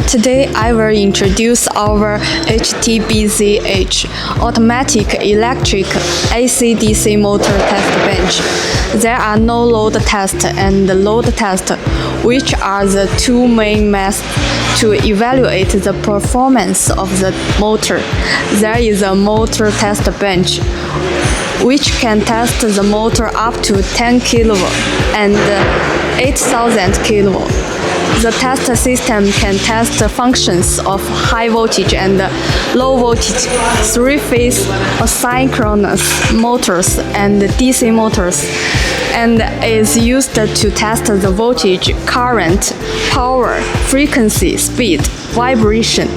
Today I will introduce our HTBZ-H automatic electric AC/DC motor test bench. There are no-load test and load test, which are the two main methods to evaluate the performance of the motor. There is a motor test bench, which can test the motor up to 10 kV and 8,000 kV. The test system can test the functions of high voltage and low voltage, three-phase asynchronous motors and DC motors, and is used to test the voltage, current, power, frequency, speed, vibration,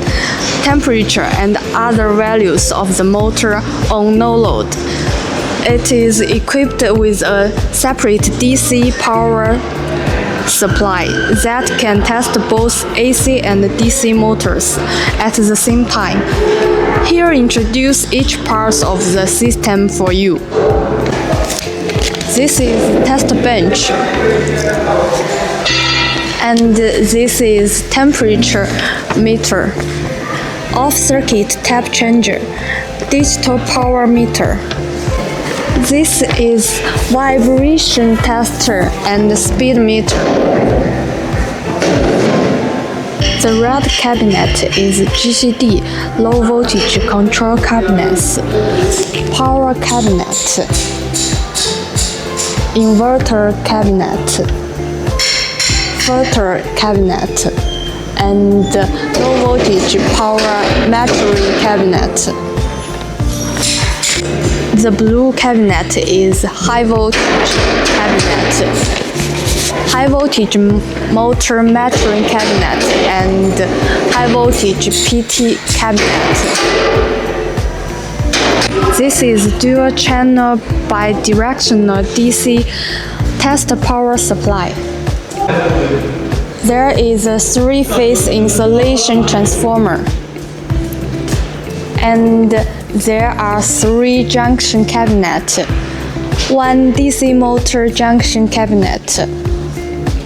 temperature, and other values of the motor on no load. It is equipped with a separate DC power supply that can test both AC and DC motors at the same time. Here introduce each part of the system for you. This is test bench, and this is temperature meter, off-circuit tap changer, digital power meter. This is vibration tester and speed meter. The red cabinet is GCD, low voltage control cabinet, power cabinet, inverter cabinet, filter cabinet, and low voltage power metering cabinet. The blue cabinet is high voltage cabinet, high voltage motor metering cabinet, and high voltage PT cabinet. This is dual channel bidirectional DC test power supply. There is a three-phase insulation transformer, and there are three junction cabinets, one DC motor junction cabinet,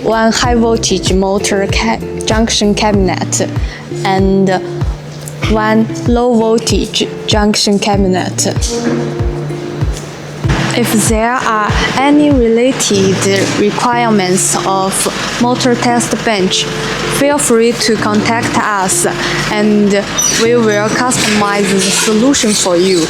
one high voltage motor junction cabinet, and one low voltage junction cabinet. If there are any related requirements of motor test bench, feel free to contact us and we will customize the solution for you.